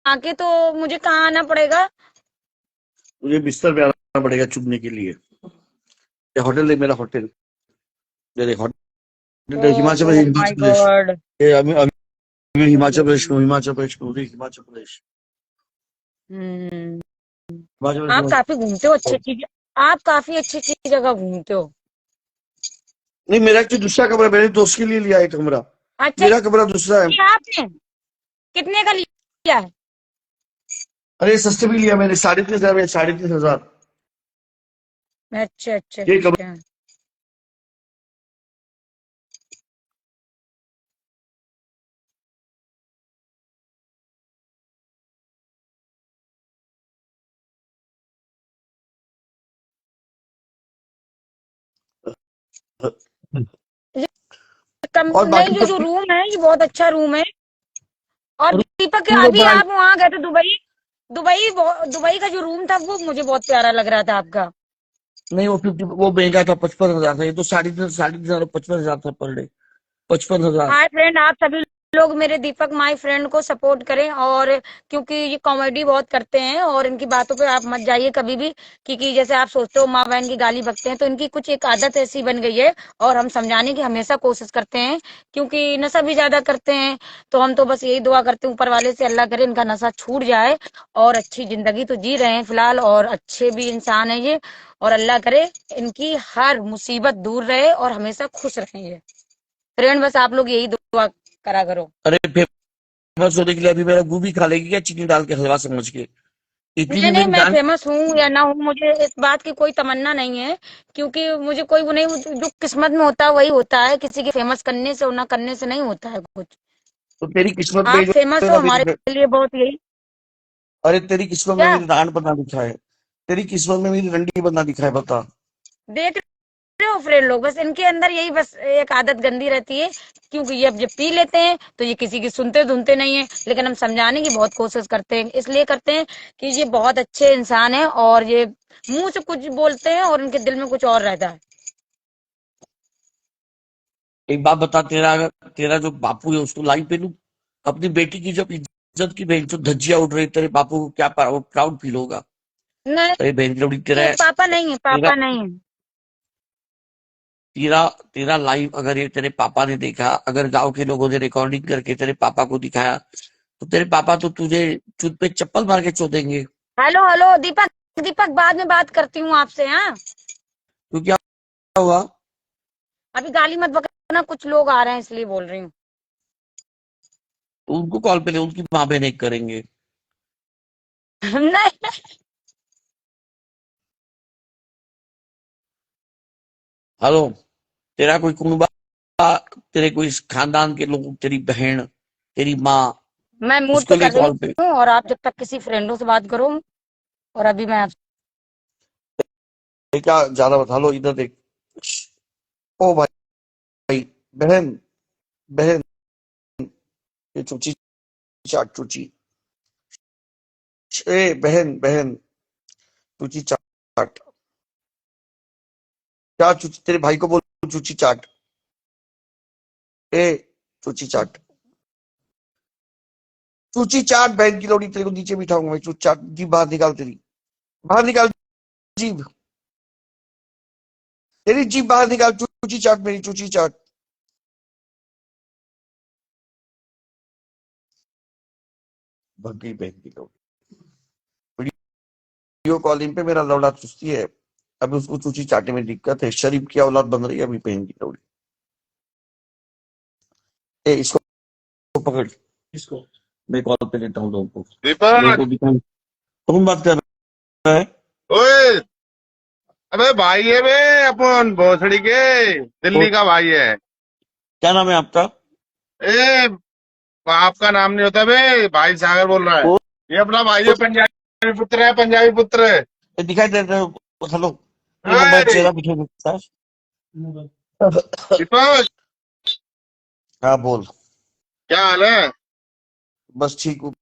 आके तो मुझे कहाँ आना पड़ेगा? मुझे बिस्तर पे आना पड़ेगा चुभने के लिए। ये होटल है मेरा होटल। ये देख hotel Himachal oh Pradesh, my Himachal Pradesh. God. ये अभी हिमाचल प्रदेश में, हिमाचल प्रदेश में, हिमाचल प्रदेश, हम्म। हिमाचल आप प्रदेश। काफी घूमते हो अच्छी चीज। आप काफी अच्छी अच्छी जगह घूमते हो। नहीं, मेरा एक दूसरा कमरा मेरे दोस्त के लिए लिया है कमरा। अच्छा, मेरा कमरा दूसरा है। ये आपने कितने का लिया है? अरे सस्ते भी लिया मैंने, 3,500 में, 3,500। अच्छा अच्छा ये अच्छा। कमरा। ये और नहीं, बाकी ये तो जो रूम है ये बहुत अच्छा रूम है। और दीपक, रूम तो अभी बड़ा। आप वहां गए थे दुबई। दुबई का जो रूम था वो मुझे बहुत प्यारा लग रहा था आपका। नहीं, वो 50, वो महंगा था, 55,000 था। ये तो 3,500, 55,000 था पर डे। 55,000। हाय फ्रेंड, आप सभी लोग मेरे दीपक माय फ्रेंड को सपोर्ट करें, और क्योंकि ये कॉमेडी बहुत करते हैं और इनकी बातों पे आप मत जाइए कभी भी। क्योंकि जैसे आप सोचते हो माँ बहन की गाली बकते हैं, तो इनकी कुछ एक आदत ऐसी बन गई है। और हम समझाने की हमेशा कोशिश करते हैं, क्योंकि नशा भी ज्यादा करते हैं। तो हम तो बस यही दुआ करते हैं ऊपर वाले से, अल्लाह करे इनका नशा छूट जाए। और अच्छी जिंदगी तो जी रहे हैं फिलहाल, और अच्छे भी इंसान है ये। और अल्लाह करे इनकी हर मुसीबत दूर रहे और हमेशा खुश रहें ये। फ्रेंड, बस आप लोग यही दुआ करा करो। अरे फेमस होने के लिए अभी मेरा गोभी खा लेगी क्या, चीनी डाल के हलवा समझ के? इतनी नहीं भी नहीं, मेरी मैं जान। फेमस हूँ या ना हूँ, मुझे इस बात की कोई तमन्ना नहीं है। क्योंकि मुझे कोई वो नहीं, जो किस्मत में होता है वही होता है, किसी के फेमस करने से और ना करने से नहीं होता है कुछ। तो तेरी किस्मत में आप जो फेमस है हो ना हमारे लिए बहुत यही। अरे तेरी किस्मत में क्या मेरी रान बनना लिखा है। तेरी किस्मत में मेरी रंडी बनना लिखा है, बता। देख रहे हो फ्रेंड लोग, बस इनके अंदर यही बस एक आदत गंदी रहती है। क्योंकि ये अब जब पी लेते हैं तो ये किसी की सुनते धुनते नहीं है, लेकिन हम समझाने की बहुत कोशिश करते हैं, इसलिए करते हैं कि ये बहुत अच्छे इंसान है, और ये मुंह से कुछ बोलते हैं और उनके दिल में कुछ और रहता है। एक बात बता, तेरा अगर तेरा जो बापू है उसको लाइन पे लू। अपनी बेटी की जब इज्जत की बहन जो धज्जियां उड़ रही, तेरे बापू को क्या प्राउड फील होगा? नहीं, अरे बहन की लोड़ी, तेरा पापा नहीं है, तेरा पापा नहीं है। तेरा तेरा लाइव अगर ये तेरे पापा ने देखा, अगर गांव के लोगों ने रिकॉर्डिंग करके तेरे पापा को दिखाया, तो तेरे पापा तो तुझे चुत पे चप्पल मार के चोदेंगे। हेलो हेलो दीपक, दीपक बाद में बात करती हूँ आपसे, हाँ। तो क्या हुआ? अभी गाली मत बकना, कुछ लोग आ रहे हैं इसलिए बोल रही हूँ। तो उनको कॉल पे ले, उनकी माँ बहन एक करेंगे। नहीं। हेलो। तेरा कोई कुनबा, तेरे कोई खानदान के लोग, तेरी बहन, तेरी माँ, मैं मूड उसको पे ले कर रही कॉल पे। हूँ, और आप जब तक किसी फ्रेंडों से बात करो। और अभी मैं आप। ये क्या ज्यादा बता लो, इधर देख। ओ भाई, बहन, बहन, ये चूची चाट, चूची। ए बहन, बहन, चूची चाट। क्या चूची? तेरे भाई को बोल चूची चाट। ए चूची चाट, चूची चाट, बहन की लोड़ी। तेरे को नीचे बिठाऊंगा मैं, चूची चाट। जीभ बाहर निकाल तेरी, बाहर निकाल जीभ। तेरी जीभ बाहर निकाल, चूची चाट मेरी, चूची चाट। भगी बहन की लोड़ी। वीडियो कॉलिंग पे मेरा लौड़ा चुस्ती है। अभी उसको चूची चाटने में दिक्कत है। शरीफ की औलाद बन रही है अभी बहन की लोड़ी। ए इसको पकड़, इसको। मैं कॉल पे लेता हूँ लोगों दीपक। को दिखाऊं। कौन बात कर रहा है? ओए, अबे भाई है बे, अपन भोसड़ी के और दिल्ली का भाई है। क्या नाम है आपका? ए, बाप का नाम नहीं होता बे, भाई सागर बोल रहा है। और ये अपना भाई है, पंजाबी पुत्र है, पंजाबी पुत्र है। दिखाई दे रहे हो? हेलो। ये मोबाइल ओए, चेहरा दिखाई देता है। दीपक, हाँ बोल। क्या हाल है? बस ठीक हूँ।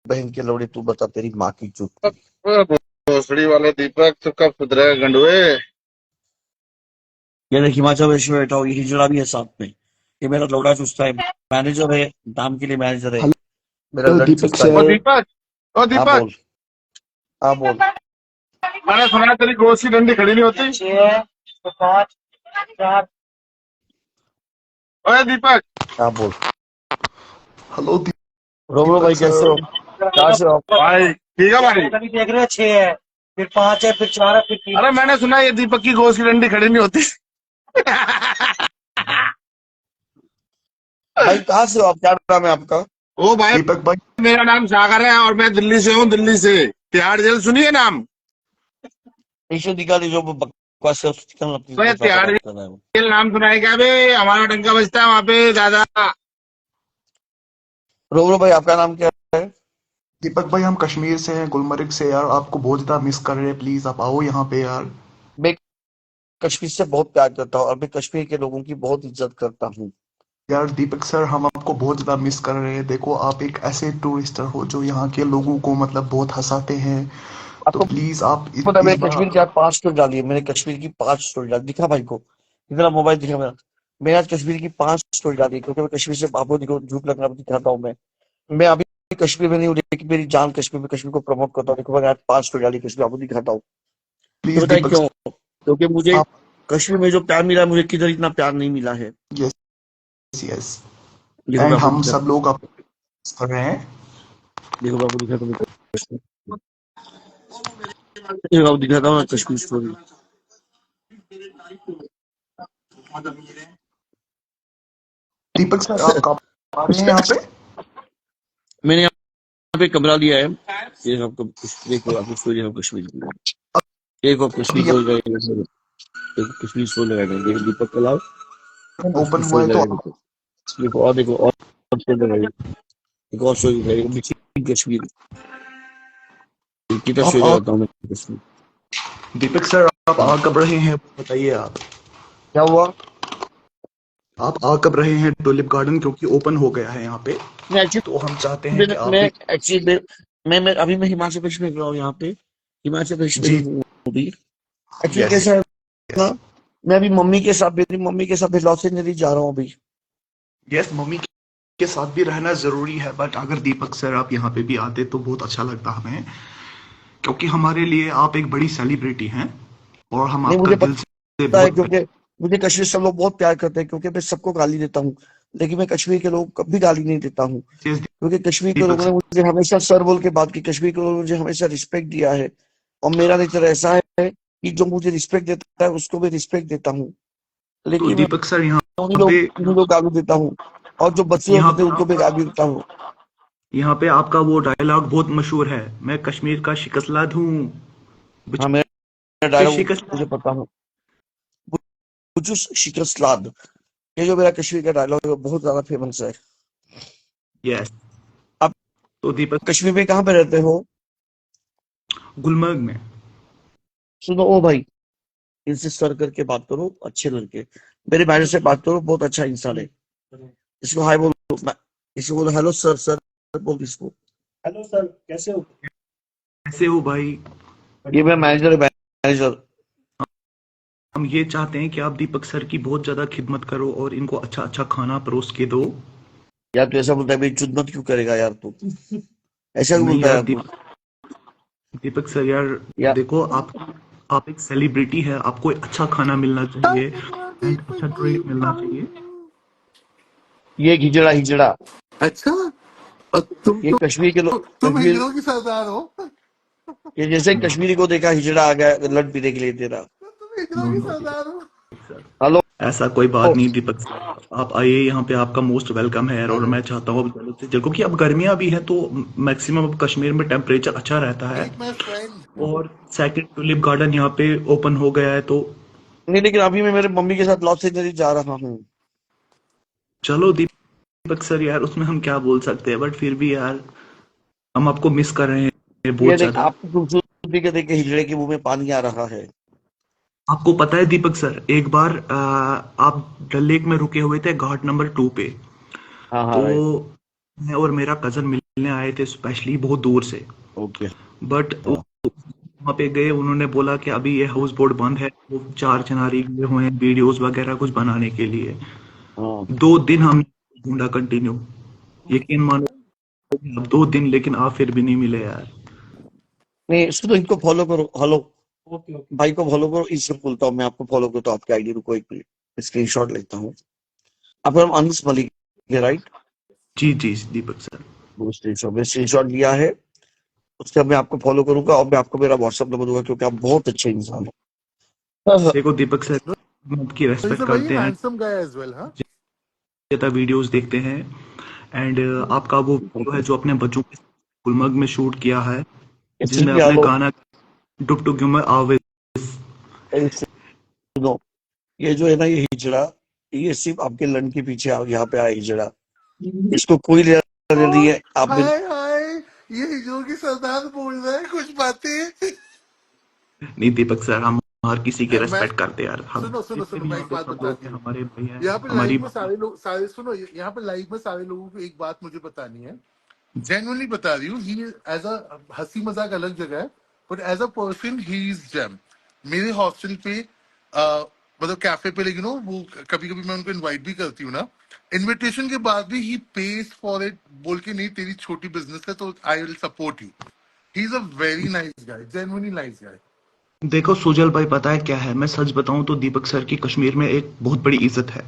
बहन के लौड़े, तू बता, तेरी माँ की चूत। ओए, भोसड़ी वाले दीपक, तो कब सुधरेगा गंडुए? ये देख, हिमाचल प्रदेश में बैठा हूँ, ये हिजड़ा भी है साथ में। ये मेरा लौड़ा चुस्ता है। मैनेजर है, नाम के लिए मैनेजर है। हेलो मेरा लड़ दीपक चुस्ता है। ओ सर। दीपक, ओ हाँ दीपक, बोल। हाँ बोल। मैंने सुना है तेरी गोश्त की डंडी खड़ी नहीं होती। 6 तो 5 4 ओए दीपक, हाँ बोल। हेलो रोमरो भाई दीपक कैसे हो? सर। कहाँ से हो आप? भाई ठीक है भाई। कभी देख रहे हो 6 है, फिर 5 है, फिर 4 है, फिर 3 अरे मैंने सुना है ये दीपक की गोश्त की डंडी खड़ी नहीं होती। भाई कहाँ से हो आप? क्या नाम है आपका? ओ भाई, दीपक भाई मेरा नाम सागर है और मैं दिल्ली से हूँ, दिल्ली से। तिहाड़ जेल सुनिए नाम? ईशो दिखा जो बकवास है उसकी तरह अपनी तो ये दूसरा तिहाड़ बात कर रहा है वो। जेल नाम सुना है क्या बे? हमारा डंका बजता है वहां पे दादा। रोमरो भाई आपका नाम क्या है? दीपक भाई हम कश्मीर से हैं, गुलमर्ग से यार। आपको बहुत ज्यादा मिस कर रहे हैं, प्लीज आप आओ यहाँ पे यार। मैं कश्मीर से बहुत प्यार करता हूँ और मैं कश्मीर के लोगों की बहुत इज्जत करता हूँ। यार दीपक सर हम आपको बहुत ज्यादा मिस कर रहे हैं। देखो आप एक ऐसे टूरिस्टर हो जो यहाँ के लोगों को मतलब बहुत हंसाते हैं, तो आपको प्लीज आप पता है इस मैंने कश्मीर की बार। आज 5 स्टोरी डाली है। मैंने कश्मीर की 5 स्टोरी डाली, दिखा भाई को इतना मोबाइल दिखा मेरा। मैंने आज कश्मीर की 5 स्टोरी डाली क्योंकि मैं कश्मीर से आपको देखो झूठ लगना दिखाता हूँ मैं अभी कश्मीर में नहीं हूँ लेकिन मेरी जान कश्मीर में, कश्मीर को प्रमोट करता हूँ। देखो मैंने आज 5 स्टोरी डाली कश्मीर, आपको दिखाता हूँ। तो प्लीज बताए दीपक क्यों? क्योंकि मुझे आप। कश्मीर में जो प्यार मिला है मुझे किधर इतना प्यार नहीं मिला है। Yes yes. देखो मैं एंड आपको हम दिखाता सब हूँ। लोग आपको miss कर रहे हैं। देखो मैं आपको दिखाता हूँ कश्मीर। देखो आपको दिखाता हूँ ना कश्मीर स्टोरी। दीपक सर आप कब आ रहे हैं यहाँ पे? मैंने यहाँ पे कमरा लिया है। ये आपको देखो आपको स्टोरी है कश्मीर की। एक और कश्मीर अभी स्टोरी लगाएगा, एक कश्मीर स्टोरी लगाएगा। देखो दीपक कलाल ओपन कश्मीर हुआ स्टोरी है तो लगाएगा। देखो और स्टोरी लगाएगा। एक और स्टोरी लगाएगा मिशन कश्मीर। कितना आप स्टोरी आ, लगाता हूँ मैं कश्मीर। दीपक सर आप आ कब रहे हैं बताइए आप। क्या हुआ? आप आ कब रहे हैं टुलिप गार्डन, क्योंकि ओपन हो गया है यहाँ पे। मैं तो हम चाहते हैं एक्चुअली कि आप मैं भी। एक्चुअली मैं अभी मैं हिमाचल प्रदेश में गया हूँ। यहाँ पे हिमाचल प्रदेश में ही जी। हूँ अभी। एक्चुअली यस कैसा है ना, मैं अभी मेरी मम्मी के साथ लॉस एंजलिस जा रहा हूँ अभी। यस मम्मी के साथ भी रहना जरूरी है, बट अगर दीपक सर आप यहाँ पे भी आते तो बहुत अच्छा लगता हमें, क्योंकि हमारे लिए आप एक बड़ी सेलिब्रिटी हैं और हम नहीं आपका मुझे दिल से पता है बहुत। क्योंकि मुझे कश्मीर से लोग बहुत प्यार करते हैं क्योंकि मैं सबको गाली देता हूँ लेकिन मैं कश्मीर के लोग कभी गाली नहीं देता हूँ यस क्योंकि कश्मीर के दीपक लोगों ने सर। मुझे हमेशा सर बोल के बात की। कश्मीर के लोगों ने मुझे हमेशा रिस्पेक्ट दिया है और मेरा नेचर ऐसा है कि जो मुझे रिस्पेक्ट देता है उसको भी रिस्पेक्ट देता हूँ। तो लेकिन मैं दीपक सर यहाँ पे उन्हीं लोग गाली देता हूँ और जो बच्चे यहाँ होते हैं उनको भी गाली देता हूँ। यहाँ पे आपका वो डायलॉग बहुत मशहूर है, मैं कश्मीर का शिकसलाद हूँ। हाँ मेरा डायलॉग शिकसलाद। मुझे पता है। बुजुस शिकस्लाद, ये जो मेरा कश्मीर का डायलॉग है वो बहुत ज्यादा फेमस है। यस। आप तो दीपक कश्मीर में कहाँ पे रहते हो? गुलमर्ग में। सुनो ओ भाई, इनसे सर करके बात करो, अच्छे लड़के मेरे भाई से बात करो, बहुत अच्छा इंसान है। इसको हाय बोलो, इसको बोलो हेलो सर सर बोल इसको। हेलो सर कैसे हो? कैसे हो भाई? ये मेरा मैनेजर है, मैनेजर। हम ये चाहते हैं कि आप दीपक सर की बहुत ज्यादा खिदमत करो और इनको अच्छा अच्छा खाना परोस के दो। यार तू ऐसा बोलता है भाई, चुदमत क्यों करेगा यार तू? ऐसा क्यों नहीं बोलता है यार यार तू? दीपक सर यार, यार देखो आप एक सेलिब्रिटी है, आपको अच्छा खाना मिलना चाहिए एंड अच्छा ट्रीट मिलना चाहिए। ये हिजड़ा हिजड़ा, अच्छा। और तुम ये तुम कश्मीर के लोग, तुम कश्मीर हिजड़ों की सरदार हो। ये जैसे ही कश्मीरी को देखा हिजड़ा आ गया लड़ पीने के लिए तेरा। तुम हिजड़ों नो की नो सरदार हो। Sir, hello. ऐसा कोई बात नहीं दीपक सर, आप आइए यहाँ पे, आपका मोस्ट वेलकम है। और मैं चाहता हूँ अब जल्द से जल्द, क्योंकि अब गर्मियाँ भी हैं तो मैक्सिमम अब कश्मीर में टेम्परेचर अच्छा रहता है। Meet my friend. और सेकंड टुलिप गार्डन यहाँ पे ओपन हो गया है, तो नहीं लेकिन अभी मैं मेरे मम्मी के साथ लॉस एंजलिस जा रहा हूँ। चलो दीपक सर यार, उसमें हम क्या बोल सकते हैं, बट फिर भी यार हम आपको मिस कर रहे हैं ये बहुत देख ज्यादा। आपकी खूबसूरती के देख के हिजड़े के मुंह में पानी आ रहा है। आपको पता है दीपक सर, एक बार आप डल लेक में रुके हुए थे घाट नंबर 2 पे। हाँ हाँ तो राइट। मैं और मेरा कजन मिलने आए थे स्पेशली बहुत दूर से। ओके। बट हाँ वहां पे गए, उन्होंने बोला कि अभी ये हाउस बोट बंद है। वो 4 चिनारी गए हुए हैं वीडियोस वगैरह कुछ बनाने के लिए। हाँ। 2 दिन हमने ढूंढा कंटिन्यू, यकीन मानो अब 2 दिन, लेकिन आप फिर भी नहीं मिले यार। नहीं सुनो, इनको फॉलो करो। हेलो, भाई को फॉलो करो। इससे बोलता हूँ मैं, आपको फॉलो करता हूँ, आपकी आईडी। रुको एक मिनट, स्क्रीनशॉट लेता हूँ। आपका नाम अनीस मलिक है राइट? जी जी दीपक सर। वो स्क्रीनशॉट लिया है। उसके बाद मैं आपको फॉलो करूंगा और मैं आपको मेरा व्हाट्सएप नंबर दूंगा, क्योंकि आप बहुत अच्छे इंसान हो। देखो दीपक सर, हम आपकी So he's respect a very करते हैं, handsome guy as well, huh? ज्यादा वीडियोस देखते हैं। एंड आपका वो वीडियो है जो अपने बच्चों के गुलमर्ग में शूट किया है, जिसमें एक्चुअली आपने हेलो, गाना डुप टू गिव माय आवे। सुनो, ये जो है ना, ये हिजड़ा, ये सिर्फ आपके लन के पीछे यहाँ पे आया हिजड़ा। इसको कोई लेना देना नहीं है। आप मेरे हाय हाय, ये जो कि सरदार बोल रहा है कुछ बातें। नहीं दीपक सर, हम हर किसी की मैं रेस्पेक्ट करते हैं यार। हम सुनो सुनो जितने सुनो, भी मैं यहाँ एक पे बात सब लोग बताती हैं, हूँ। हमारे भाई हैं, यहाँ पे हमारी लाइव में सारे लोग, सारे सुनो, यहाँ पे लाइव में सारे लोगों को एक बात मुझे बतानी है। जेन्युइनली बता रही हूँ, ही एज अ हंसी मजाक अलग जगह है, but as a person he is gem. मेरे हॉस्टल पे मतलब कैफे पे, लेकिन वो कभी कभी मैं उनको इनवाइट भी करती हूँ ना, इनविटेशन के बाद भी ही पेज फॉर इट, बोल के नहीं तेरी छोटी बिजनेस है तो I will support you. He is a very nice guy, genuinely nice guy. देखो सुजल भाई, पता है क्या है, मैं सच बताऊं तो दीपक सर की कश्मीर में एक बहुत बड़ी इज्जत है।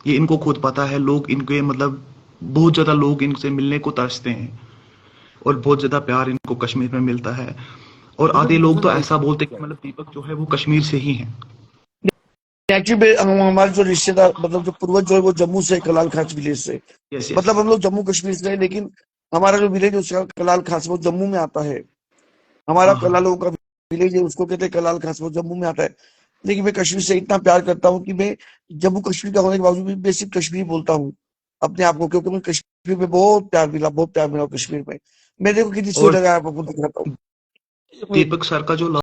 ये इनको खुद पता है। लोग इनके मतलब बहुत ज्यादा लोग इनसे मिलने को तरसते हैं, और बहुत ज्यादा प्यार इनको कश्मीर में मिलता है। और आधे लोग तो ऐसा बोलते हैं कि मतलब दीपक जो है वो कश्मीर से ही है। एक्चुअली हमारे जो रिश्तेदार, मतलब जो पूर्वज जो है वो जम्मू से, कलाल खास विलेज से। Yes yes. मतलब हम लोग जम्मू कश्मीर से हैं, लेकिन हमारा जो विलेज है उसका कलाल खास, वो जम्मू में आता है। हमारा हाँ हाँ। कलालों का विलेज है, उसको कहते हैं कलाल खास, वो जम्मू में आता है। लेकिन मैं कश्मीर से इतना प्यार करता हूँ कि मैं जम्मू कश्मीर का होने के बावजूद भी मैं सिर्फ कश्मीरी बोलता हूँ अपने आप को, क्योंकि मुझे कश्मीर में बहुत प्यार मिला, बहुत प्यार मिला कश्मीर में। मैं देखो कितनी सही और लगा, आपको दिखाता हूँ। दीपक सर का जो